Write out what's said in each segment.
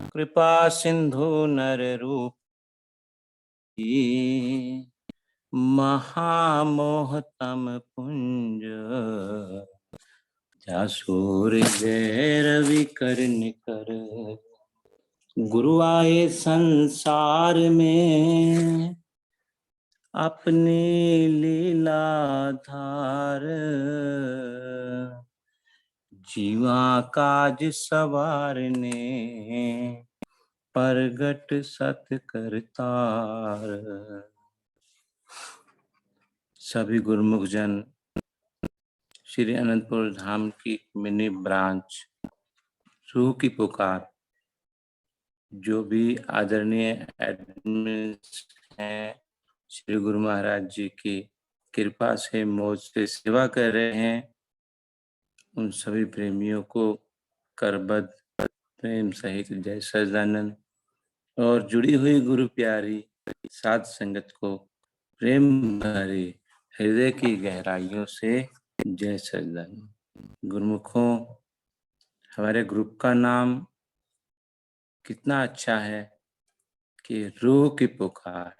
कृपा सिंधु नर रूप महामोहतम पुंज जासूर जय रवि कर निकर गुरु आए संसार में अपनी लीला धार जीवा काज सवारने परगट सत करतार। सभी गुरुमुख जन श्री अनंतपुर धाम की मिनी ब्रांच रूह की पुकार जो भी आदरणीय एडमिन हैं श्री गुरु महाराज जी की कृपा से मौज से सेवा कर रहे हैं, उन सभी प्रेमियों को करबद्ध प्रेम सहित जय सच्चिदानंद और जुड़ी हुई गुरु प्यारी साध संगत को प्रेम भरे हृदय की गहराइयों से जय सच्चिदानंद। गुरुमुखों, हमारे ग्रुप का नाम कितना अच्छा है कि रूह की पुकार।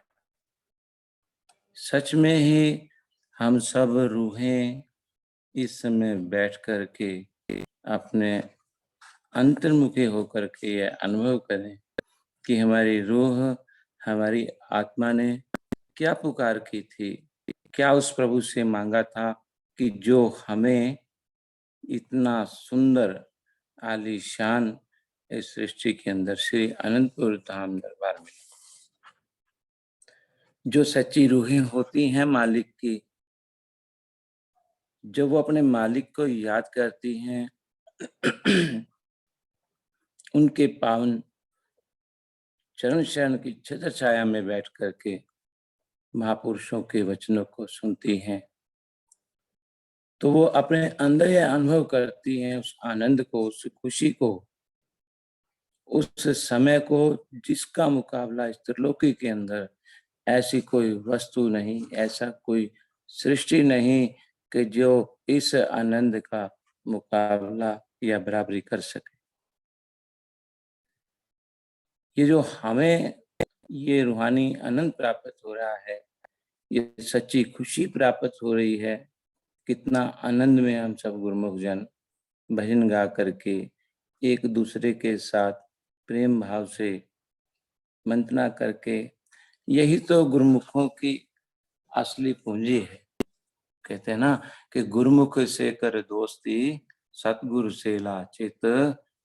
सच में ही हम सब रूहें इस समय बैठ कर के अपने अंतर्मुखी होकर के ये अनुभव करें कि हमारी रूह, हमारी आत्मा ने क्या पुकार की थी, क्या उस प्रभु से मांगा था कि जो हमें इतना सुंदर आलीशान इस सृष्टि के अंदर श्री अनंतपुर धाम दरबार में जो सच्ची रूहें होती हैं मालिक की, जब वो अपने मालिक को याद करती हैं उनके पावन चरण शरण की छत्र छाया में बैठ करके महापुरुषों के वचनों को सुनती हैं, तो वो अपने अंदर यह अनुभव करती हैं उस आनंद को, उस खुशी को, उस समय को जिसका मुकाबला इस त्रिलोकी के अंदर ऐसी कोई वस्तु नहीं, ऐसा कोई सृष्टि नहीं कि जो इस आनंद का मुकाबला या बराबरी कर सके। ये जो हमें ये रूहानी आनंद प्राप्त हो रहा है, ये सच्ची खुशी प्राप्त हो रही है, कितना आनंद में हम सब गुरुमुख जन भजन गा करके एक दूसरे के साथ प्रेम भाव से मंतना करके, यही तो गुरुमुखों की असली पूंजी है। कहते हैं ना कि गुरुमुख से कर दोस्ती सतगुरु से ला चित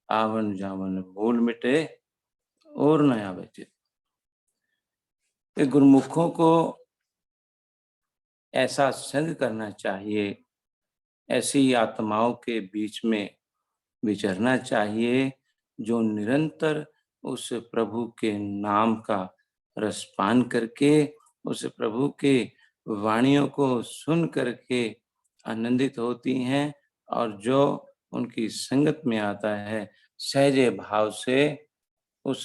आवन जावन भूल मिटे और नया बचे। गुरुमुखों को ऐसा संग करना चाहिए, ऐसी आत्माओं के बीच में विचरना चाहिए जो निरंतर उस प्रभु के नाम का रसपान करके, उस प्रभु के वाणियों को सुन करके आनंदित होती हैं और जो उनकी संगत में आता है सहजे भाव से उस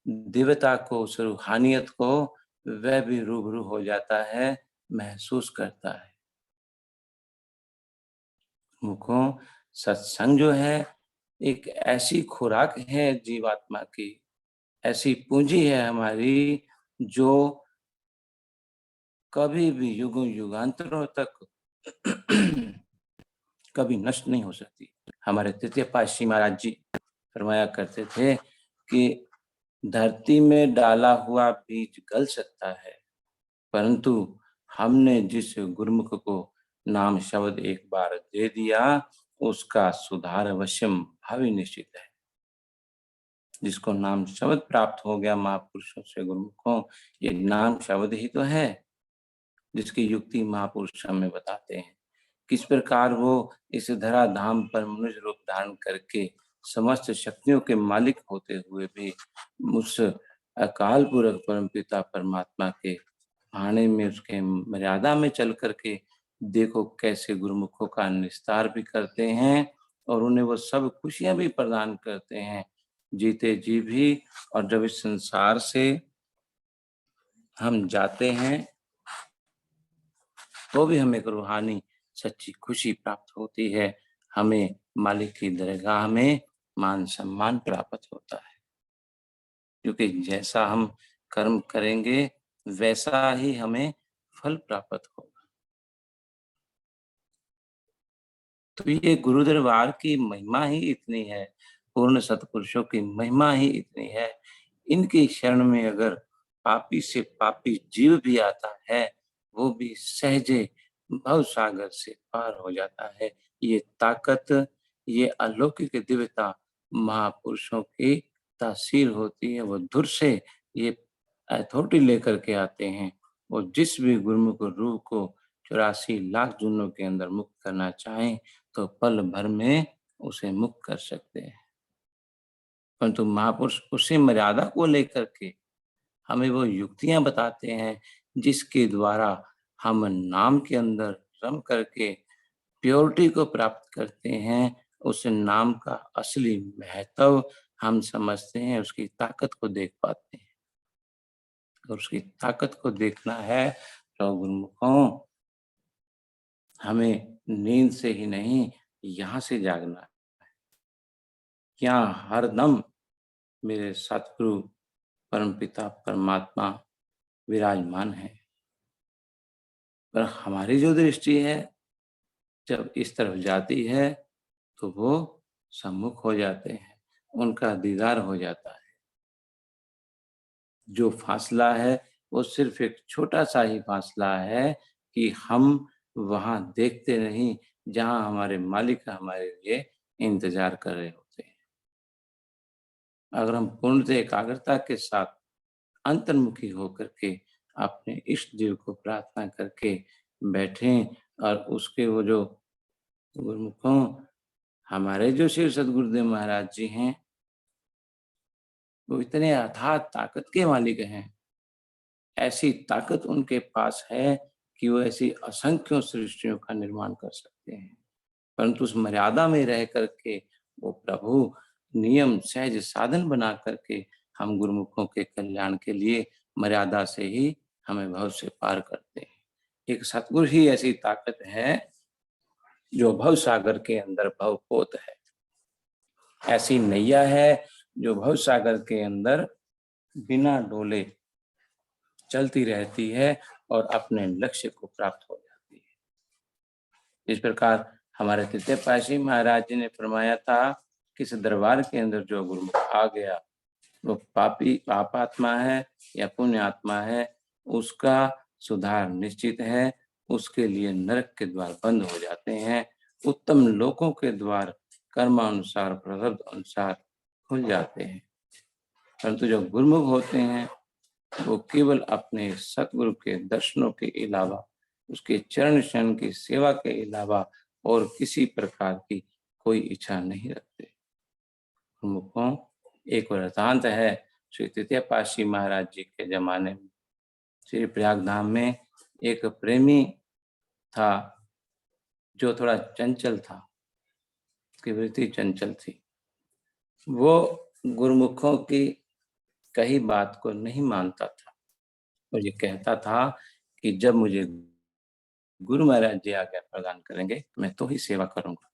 दिव्यता को, उस रूहानियत को वह भी रूबरू हो जाता है, महसूस करता है। मुखों, सत्संग जो है एक ऐसी खुराक है जीवात्मा की, ऐसी पूंजी है हमारी जो कभी भी युगों युगांतरों तक कभी नष्ट नहीं हो सकती। हमारे तृतीय पातशाही महाराज जी फरमाया करते थे कि धरती में डाला हुआ बीज गल सकता है, परंतु हमने जिस गुरुमुख को नाम शब्द एक बार दे दिया उसका सुधार अवश्यम भावी निश्चित है। जिसको नाम शब्द प्राप्त हो गया महापुरुषों से गुरुमुखों, ये नाम शब्द ही तो है जिसकी युक्ति महापुरुष हमें बताते हैं। किस प्रकार वो इस धरा धाम पर मनुष्य रूप धारण करके समस्त शक्तियों के मालिक होते हुए भी उस अकाल पुरख परम पिता परमात्मा के आने में उसके मर्यादा में चल करके देखो कैसे गुरुमुखों का निस्तार भी करते हैं और उन्हें वो सब खुशियां भी प्रदान करते हैं जीते जी भी। और जब इस संसार से हम जाते हैं तो भी हमें एक रूहानी सच्ची खुशी प्राप्त होती है। हमें मालिक की दरगाह में मान सम्मान प्राप्त होता है, क्योंकि जैसा हम कर्म करेंगे वैसा ही हमें फल प्राप्त होगा। तो ये गुरु दरबार की महिमा ही इतनी है, पूर्ण सत्पुरुषों की महिमा ही इतनी है। इनकी शरण में अगर पापी से पापी जीव भी आता है, वो भी सहजे भव सागर से पार हो जाता है। ये ताकत, ये अलौकिक दिव्यता महापुरुषों की तासीर होती है। वो धुर से ये अथॉरिटी लेकर के आते हैं। वो जिस भी गुरुमुख रूह को 84 लाख जूनों के अंदर मुक्त करना चाहें तो पल भर में उसे मुक्त कर सकते हैं। परंतु महापुरुष उसी मर्यादा को लेकर के हमें वो युक्तियाँ बताते हैं, जिसके द्वारा हम नाम के अंदर रम करके प्योरिटी को प्राप्त करते हैं। उस नाम का असली महत्व हम समझते हैं, उसकी ताकत को देख पाते हैं। और उसकी ताकत को देखना है तो गुरुमुखों, हमें नींद से ही नहीं, यहाँ से जागना है। यहाँ हरदम मेरे सतगुरु परमपिता परमात्मा विराजमान है। पर हमारी जो दृष्टि है जब इस तरफ जाती है तो वो सम्मुख हो जाते हैं, उनका दीदार हो जाता है। जो फासला है वो सिर्फ एक छोटा सा ही फासला है कि हम वहाँ देखते नहीं जहाँ हमारे मालिक हमारे लिए इंतजार कर रहे होते हैं। अगर हम पूर्णतः एकाग्रता के साथ अंतर्मुखी होकर के अपने इष्ट देव को प्रार्थना करके बैठें और उसके वो जो गुरुमुखों, हमारे जो श्री सद्गुरुदेव महाराज जी हैं, वो इतने अथाह ताकत के मालिक हैं। ऐसी ताकत उनके पास है कि वो ऐसी असंख्यों सृष्टियों का निर्माण कर सकते हैं। परंतु उस मर्यादा में रह करके वो प्रभु नियम सहज साधन बना करके हम गुरुमुखों के कल्याण के लिए मर्यादा से ही हमें भव से पार करते हैं। एक सतगुरु ही ऐसी ताकत है जो भव सागर के अंदर भवपोत है। ऐसी नैया है जो भव सागर के अंदर बिना डोले चलती रहती है और अपने लक्ष्य को प्राप्त हो जाती है। इस प्रकार हमारे तृतीय पातशाही महाराज जी ने फरमाया था कि इस दरबार के अंदर जो गुरुमुख आ गया वो पापी पापात्मा है या पुण्य आत्मा है, उसका सुधार निश्चित है। उसके लिए नरक के द्वार बंद हो जाते हैं, उत्तम लोकों के द्वार कर्मानुसार प्रारब्ध अनुसार खुल जाते हैं। परंतु जो गुरुमुख होते हैं वो केवल अपने सतगुरु के दर्शनों के अलावा, उसके चरण शरण की सेवा के अलावा और किसी प्रकार की कोई इच्छा नहीं रखते। गुरुमुखों, एक वृतांत है श्री तृतीय पातशाही महाराज जी के जमाने में। श्री प्रयाग धाम में एक प्रेमी था जो थोड़ा चंचल था, उसकी वृत्ति चंचल थी। वो गुरुमुखों की कही बात को नहीं मानता था और ये कहता था कि जब मुझे गुरु महाराज जी आज्ञा प्रदान करेंगे मैं तो ही सेवा करूंगा,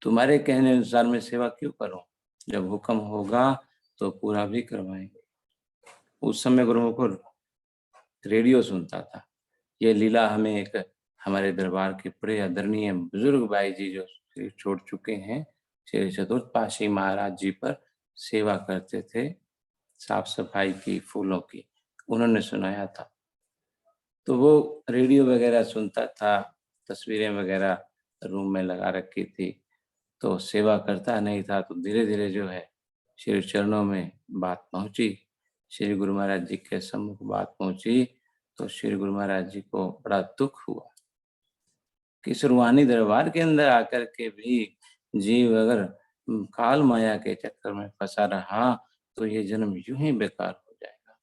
तुम्हारे कहने अनुसार मैं सेवा क्यों करूं, जब हुक्म होगा तो पूरा भी करवाएंगे। उस समय गुरुमुख रेडियो सुनता था। ये लीला हमें एक हमारे दरबार के बड़े आदरणीय बुजुर्ग भाई जी जो छोड़ चुके हैं, श्री चतुर्थ पातशाही महाराज जी पर सेवा करते थे साफ सफाई की, फूलों की, उन्होंने सुनाया था। तो वो रेडियो वगैरह सुनता था, तस्वीरें वगैरह रूम में लगा रखी थी, तो सेवा करता नहीं था। तो धीरे धीरे जो है श्री चरणों में बात पहुंची, श्री गुरु महाराज जी के सम्मुख बात पहुंची, तो श्री गुरु महाराज जी को बड़ा दुख हुआ कि इस रूहानी दरबार के अंदर आकर के भी जीव अगर काल माया के चक्कर में फंसा रहा तो ये जन्म यूं ही बेकार हो जाएगा।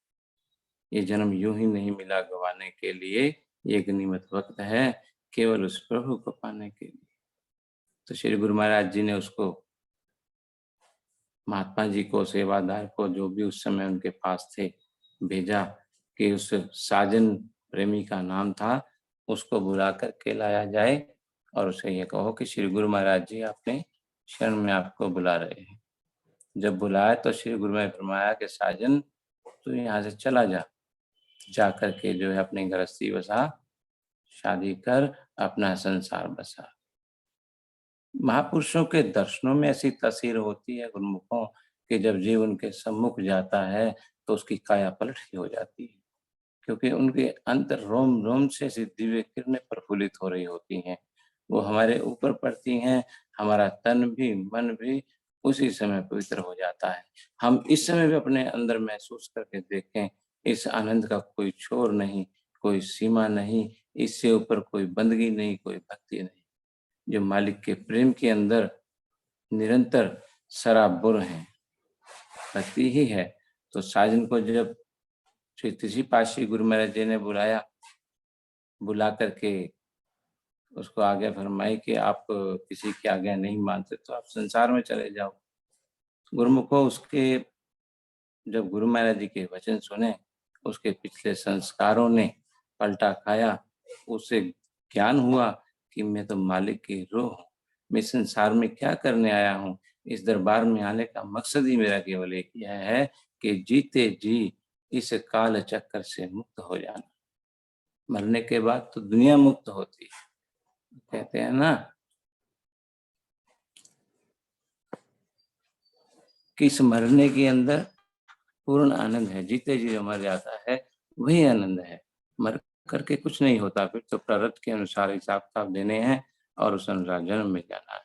ये जन्म यूं ही नहीं मिला गवाने के लिए, ये गनीमत वक्त है केवल उस प्रभु को पाने के लिए। तो श्री गुरु महाराज जी ने उसको, महात्मा जी को, सेवादार को, जो भी उस समय उनके पास थे, भेजा कि उस साजन प्रेमी का नाम था, उसको बुला कर के लाया जाए और उसे ये कहो कि श्री गुरु महाराज जी अपने शरण में आपको बुला रहे हैं। जब बुलाया तो श्री गुरु ने फरमाया कि साजन तू यहाँ से चला जा, जा करके जो है अपनी गृहस्थी बसा, शादी कर, अपना संसार बसा। महापुरुषों के दर्शनों में ऐसी तासीर होती है गुरुमुखों कि जब जीव उनके सम्मुख जाता है तो उसकी काया पलट ही हो जाती है, क्योंकि उनके अंतर रोम रोम से ऐसी दिव्य किरणें प्रफुल्लित हो रही होती हैं। वो हमारे ऊपर पड़ती हैं, हमारा तन भी मन भी उसी समय पवित्र हो जाता है। हम इस समय भी अपने अंदर महसूस करके देखें, इस आनंद का कोई छोर नहीं, कोई सीमा नहीं, इससे ऊपर कोई बंदगी नहीं, कोई भक्ति नहीं। जो मालिक के प्रेम के अंदर निरंतर सराबुर हैं, भक्ति ही है। तो साजन को जब श्री तीसरी पातशाही गुरु महाराज जी ने बुलाया, बुला करके उसको आज्ञा फरमाई कि आप किसी की आज्ञा नहीं मानते तो आप संसार में चले जाओ। गुरुमुखो उसके जब गुरु महाराज जी के वचन सुने, उसके पिछले संस्कारों ने पलटा खाया, उसे ज्ञान हुआ कि मैं तो मालिक की रूह हूँ, मैं संसार में क्या करने आया हूँ। इस दरबार में आने का मकसद ही मेरा केवल एक यह है कि जीते जी इस काल चक्कर से मुक्त हो जाना। मरने के बाद तो दुनिया मुक्त होती है, कहते हैं ना कि इस मरने के अंदर पूर्ण आनंद है, जीते जी जो मर जाता है वही आनंद है। मर करके कुछ नहीं होता, फिर तो प्रारब्ध के अनुसार हिसाब किताब देने हैं और उस अनुसार जन्म में जाना है।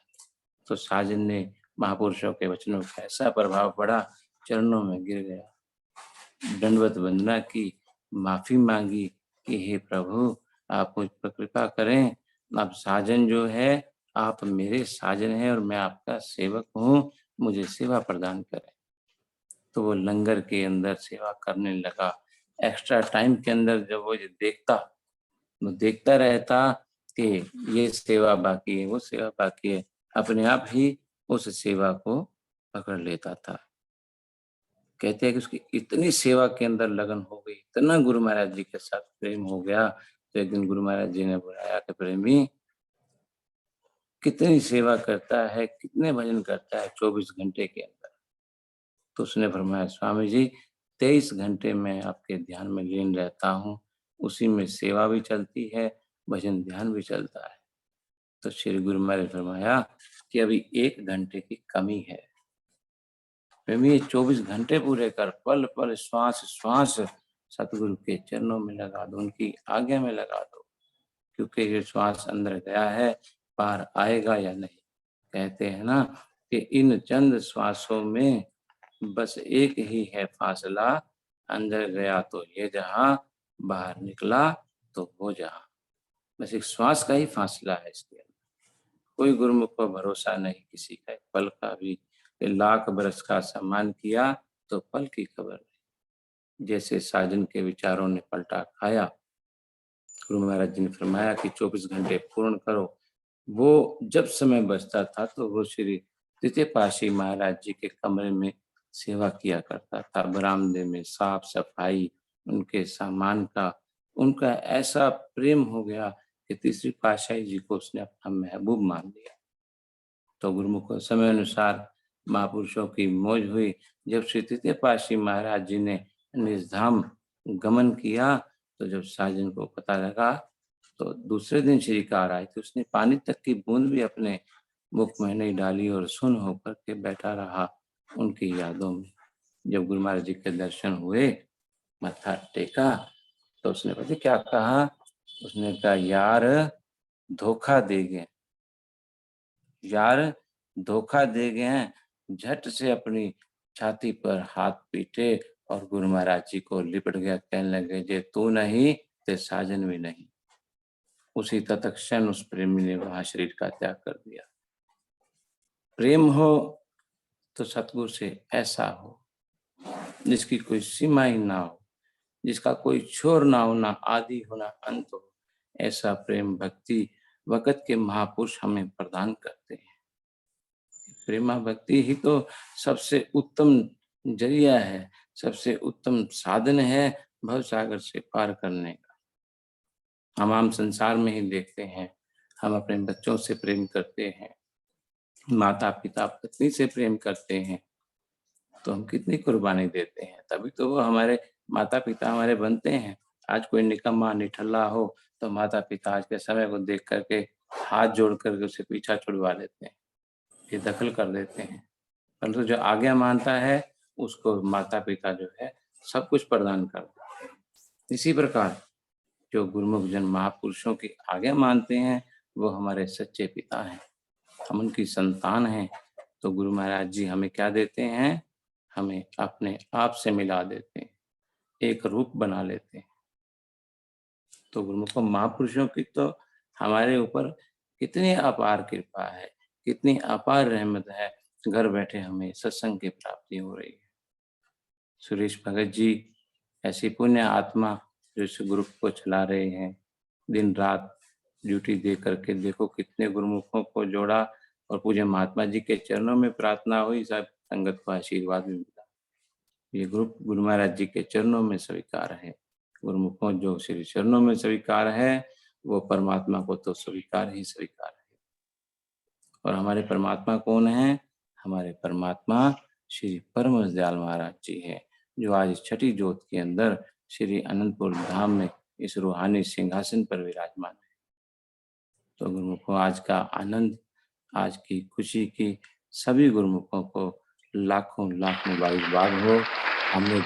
तो साजन ने महापुरुषों के वचनों का ऐसा प्रभाव पड़ा, चरणों में गिर गया, दंडवत वंदना की, माफी मांगी कि हे प्रभु आप मुझ पर कृपा करें, अब साजन जो है आप मेरे साजन हैं और मैं आपका सेवक हूँ, मुझे सेवा प्रदान करें। तो वो लंगर के अंदर सेवा करने लगा। एक्स्ट्रा टाइम के अंदर जब वो देखता, वो देखता रहता कि ये सेवा बाकी है, वो सेवा बाकी है, अपने आप ही उस सेवा को पकड़ लेता था। कहते हैं कि उसकी इतनी सेवा के अंदर लगन हो गई, इतना गुरु महाराज जी के साथ प्रेम हो गया, तो एक दिन गुरु महाराज जी ने बुलाया कि प्रेमी कितनी सेवा करता है, कितने भजन करता है 24 घंटे के अंदर। तो उसने फरमाया स्वामी जी 23 घंटे में आपके ध्यान में लीन रहता हूँ, उसी में सेवा भी चलती है, भजन ध्यान भी चलता है। तो श्री गुरु महाराज ने फरमाया कि अभी 1 घंटे की कमी है, ये 24 घंटे पूरे कर, पल पल श्वास श्वास सतगुरु के चरणों में लगा दो, उनकी आज्ञा में लगा दो, क्योंकि ये श्वास अंदर गया है, बाहर आएगा या नहीं। कहते हैं ना कि इन चंद श्वासों में बस एक ही है फासला, अंदर गया तो ये जहां, बाहर निकला तो वो जहां। बस एक श्वास का ही फासला है इसके अंदर। कोई गुरुमुख पर भरोसा नहीं किसी का, एक पल का भी। लाख बरस का सम्मान किया तो पल की खबर नहीं। जैसे साजन के विचारों ने पलटा खाया, गुरु महाराज जी ने फरमाया कि 24 घंटे पूर्ण करो। वो जब समय बचता था तो वो श्री तृतीय पातशाही महाराज जी के कमरे में सेवा किया करता था, बरामदे में साफ सफाई, उनके सामान का। उनका ऐसा प्रेम हो गया कि तीसरी पातशाही जी को उसने अपना महबूब मान लिया। तो गुरुमुख समय अनुसार महापुरुषों की मौज हुई। जब श्री तृतीय पातशाही महाराज जी ने निजधाम गमन किया, तो जब साजन को पता लगा तो दूसरे दिन श्री कार आई थी, उसने पानी तक की बूंद भी अपने मुख में नहीं डाली और सुन होकर के बैठा रहा उनकी यादों में। जब गुरु महाराज जी के दर्शन हुए, मत्था टेका, तो उसने पता क्या कहा, उसने कहा यार धोखा दे गए, यार धोखा दे गए हैं। झट से अपनी छाती पर हाथ पीटे और गुरु महाराज जी को लिपट गया, कहने लगे जे तू नहीं ते साजन भी नहीं। उसी तत्क्षण उस प्रेमी ने वहां शरीर का त्याग कर दिया। प्रेम हो तो सतगुरु से ऐसा हो जिसकी कोई सीमा ही ना हो, जिसका कोई छोर ना हो, ना आदि हो ना अंत हो। ऐसा प्रेम भक्ति वक़्त के महापुरुष हमें प्रदान करते हैं। प्रेमा भक्ति ही तो सबसे उत्तम जरिया है, सबसे उत्तम साधन है भव सागर से पार करने का। हम आम संसार में ही देखते हैं, हम अपने बच्चों से प्रेम करते हैं, माता पिता पत्नी से प्रेम करते हैं, तो हम कितनी कुर्बानी देते हैं, तभी तो वो हमारे माता-पिता हमारे बनते हैं। आज कोई निकम्मा, निठल्ला हो, तो माता-पिता आज के समय को देख कर के हाथ जोड़ कर के उसे पीछा छुड़वा लेते हैं, बेदखल कर देते हैं। परंतु जो आज्ञा मानता है, उसको माता-पिता जो है, सब कुछ प्रदान कर देते हैं। इसी प्रकार जो गुरुमुख जन महापुरुषों की आज्ञा मानते हैं, वो हमारे सच्चे पिता हैं। हम उनकी संतान हैं, तो गुरु महाराज जी हमें क्या देते हैं? हमें अपने आप से मिला देते हैं, एक रूप बना लेते हैं। तो गुरुमुखों महापुरुषों की तो हमारे ऊपर कितनी अपार कृपा है, कितनी अपार रहमत है, घर बैठे हमें सत्संग की प्राप्ति हो रही है। सुरेश भगत जी ऐसी पुण्य आत्मा जो इस ग्रुप को चला रहे हैं, दिन-रात ड्यूटी दे करके देखो कितने गुरुमुखों को जोड़ा और पूज्य महात्मा जी के चरणों में प्रार्थना हुई, सब संगत को आशीर्वाद भी मिला। ये ग्रुप गुरु महाराज जी के चरणों में स्वीकार है। गुरुमुखों जो श्री चरणों में स्वीकार है, वो परमात्मा को तो स्वीकार ही स्वीकार है। और हमारे परमात्मा कौन हैं? हमारे परमात्मा श्री परमहंस दयाल महाराज जी हैं, जो आज छठी जोत के अंदर श्री अनंतपुर धाम में इस रूहानी सिंहासन पर विराजमान है। तो गुरुमुखों आज का आनंद, आज की खुशी की सभी गुरुमुखों को लाखों लाख मुबारकबाद हो। हमने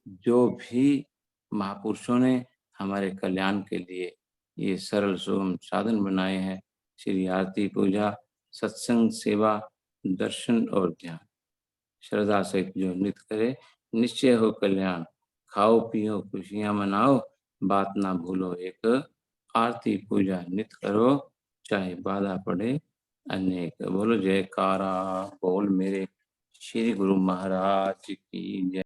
जो भी महापुरुषों ने हमारे कल्याण के लिए ये सरल सुगम साधन बनाए हैं, श्री आरती पूजा, सत्संग, सेवा, दर्शन और ध्यान, श्रद्धा सहित जो नित्य करे, निश्चय हो कल्याण। खाओ पियो खुशियाँ मनाओ, बात ना भूलो एक, आरती पूजा नित्य करो, चाहे बाधा पड़े अनेक। बोलो जयकारा बोल मेरे श्री गुरु महाराज की जय।